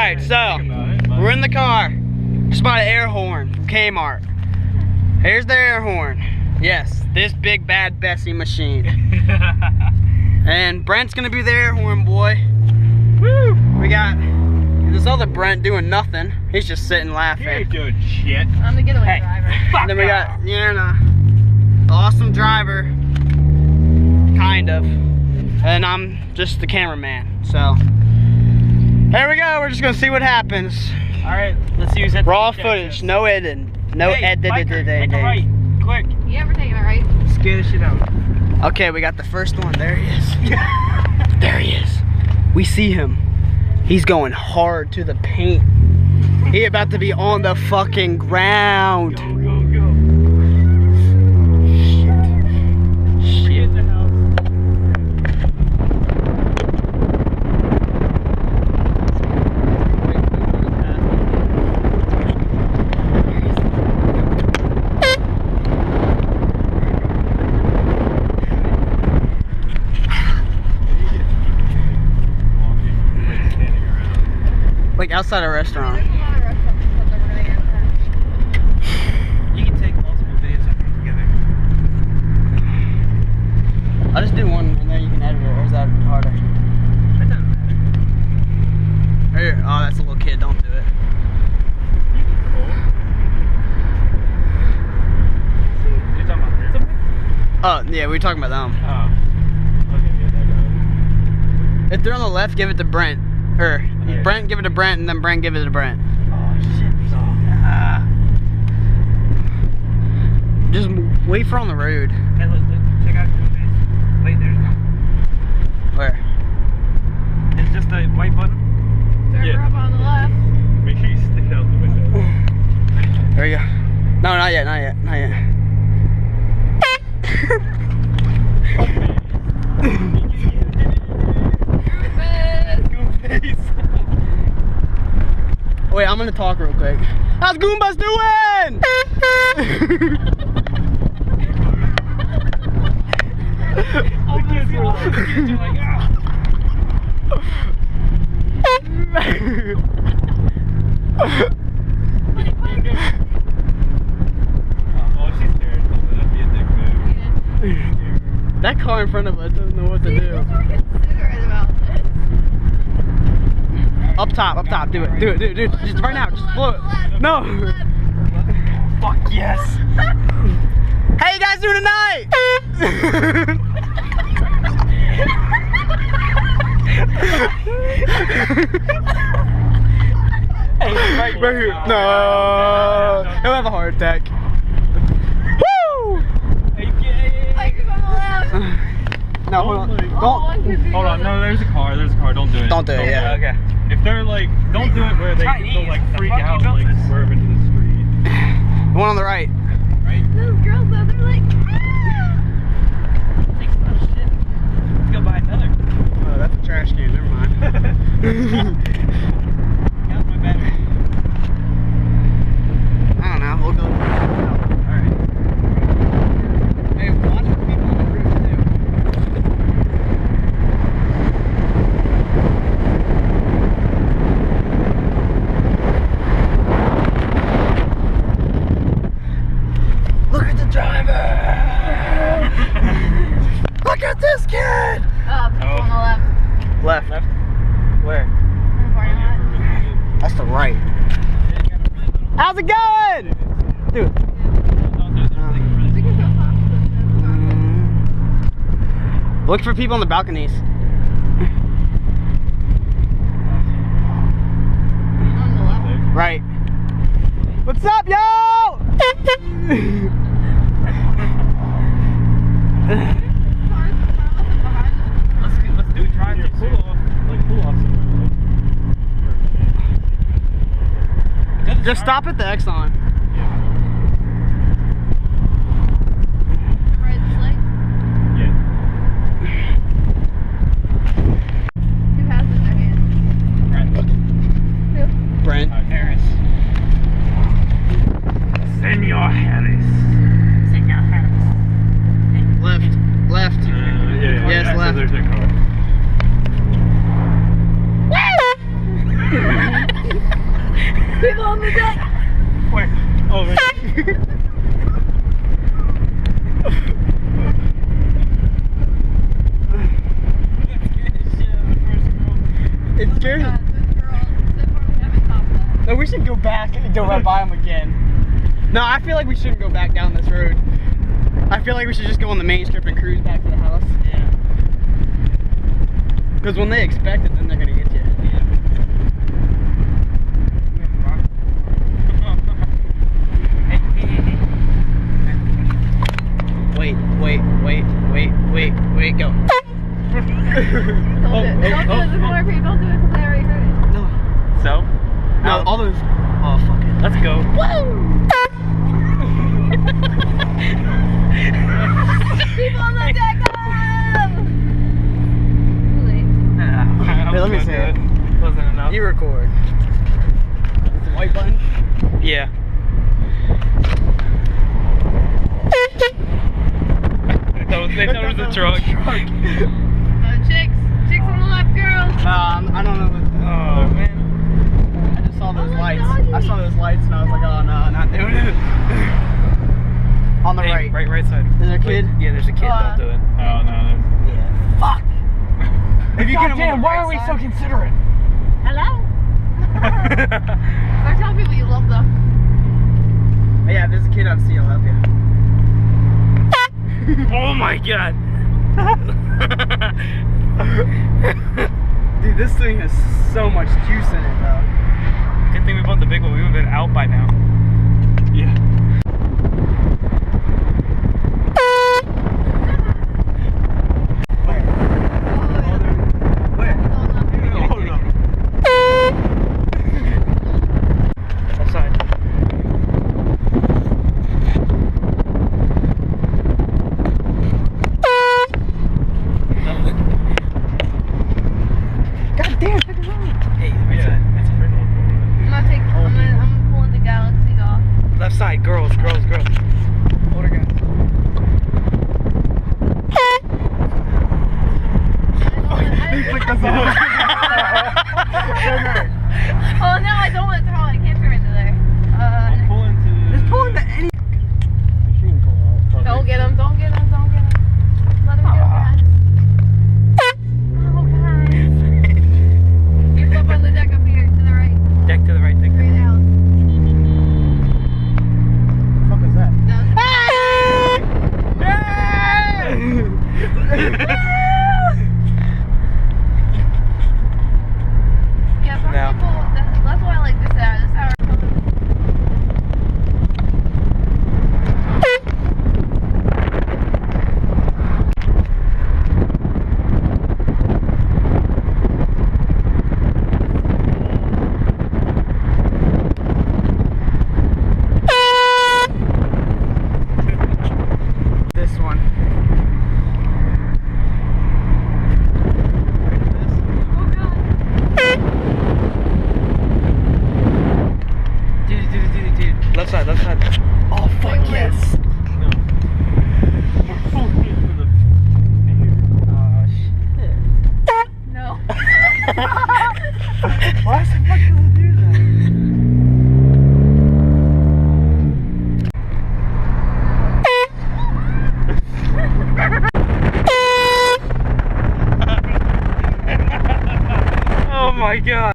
Alright, so we're in the car. Just bought an air horn from Kmart. Here's the air horn. Yes, this big bad Bessie machine. And Brent's gonna be the air horn boy. Woo! We got this other Brent doing nothing. He's just sitting laughing. He ain't doing shit. I'm the getaway driver. And then we got Yana, the awesome driver, kind of. And I'm just the cameraman. So here we go. We're just gonna see what happens. All right, let's use it. Raw footage, no editing, no editing. Take a right, quick. You ever taking it right? Scare the shit out. Okay, we got the first one. There he is. There he is. We see him. He's going hard to the paint. He about to be on the fucking ground. Go, go, go. Shit. Shit in the house. Like outside a restaurant. There's a lot of restaurants that we're gonna get You can take multiple videos of them together. I'll just do one and then you can edit it, or is that harder? That doesn't matter. Here, oh, that's a little kid, don't do it. You're talking about here? Oh, yeah, we were talking about them. Oh. Okay, yeah, that guy. If they're on the left, give it to Brent. Or, Yeah. Brent, give it to Brent, and then Brent, give it to Brent. Oh, shit. Just wait for on the road. Hey, look, check out your face. Wait, there's one. Where? It's just a white button. Server up on the left. Make sure you stick it out the window. There you go. No, not yet, not yet, not yet. Wait, I'm gonna talk real quick. How's Goombas doing? Oh, she's scared. That'd be a dick move. That car in front of us doesn't know what to do. Considerate about this. Up top, do it, do it, just right now, just blow it. No. Fuck yes. How you guys doing tonight? Hey, right here. No. He'll have a heart attack. Woo! Hey, hey. Like, on the left. No, hold on. Don't. Hold on, no, there's a car, don't do it. Don't do it, yeah. Okay. If they're like, don't do it where they'll like freak out, like swerve into the street. The one on the right. Right? Those girls though, they're like, ah! Takes a lot of shit. Let's go buy another. Oh, that's a trash can, never mind. How's my battery? I don't know, we'll go. Alright. Hey, watch the people on the roof too. Look at the driver! Look at this kid! On the left. Left. Left? Where? In the parking lot. That's the right. How's it going? Dude. We can go past Look for people on the balconies. on the left. Right. What's up, yo? Let's do a drive to cool off. Like cool off somewhere. Just stop at the Exxon. Right, this light. Yeah. Who has it in their hand? Who? Brent. Harris. Senor Harris. Senor Harris. Left. Yeah. Yes, actually, left. There's a car. Oh, right. It's scary. God, this girl, so far we haven't topped that. No, we should go back and go right by him again. No, I feel like we shouldn't go back down this road. I feel like we should just go on the main strip and cruise back to the house. Yeah. Because when they expect it, then they're gonna get you. Wait, go. Don't do it. Don't do it. There's more people. Don't do it because I already heard it. No. So? No, all those. Oh, fuck it. Let's go. People on the deck! Hey, let me see it. Wasn't enough. You record. It's the white button? Yeah. They thought it was a truck. Chicks on the left, girls. I don't know what. Oh man. I just saw those Oh, lights. doggy. I saw those lights and I was like, oh no, not doing it. On the Hey, right. right side. Is there a kid? Yeah, there's a kid. Don't do it. Oh no. Yeah. Fuck. If you get him on Damn, the why right are we side- so considerate? Hello? Start telling people you love them. Yeah, if there's a kid, I'll see. I'll help you. Oh my god. Dude, this thing has so much juice in it, though. Good thing we bought the big one. We would have been out by now. Yeah. Left side. God damn, pick it up. Hey, right side. That's a pretty one. I'm pulling the galaxies off. Left side, girls. Older guys. He flicked us off. Oh no, I don't want to throw it. I can't throw it into there. Pull into. Just pull into any. Machine pull out. Don't get him. Let him get him. Oh god. You flip on the deck up here to the right. Deck to the right. Deck to the right. Greenhouse. What the fuck is that? Yeah, for No. people, that's why I like this hour. This hour. This one. Oh god. Dude. Left side. Oh, fuck Wait, yes. No. Oh, shit. No. Why the fuck does it do that? Oh my god.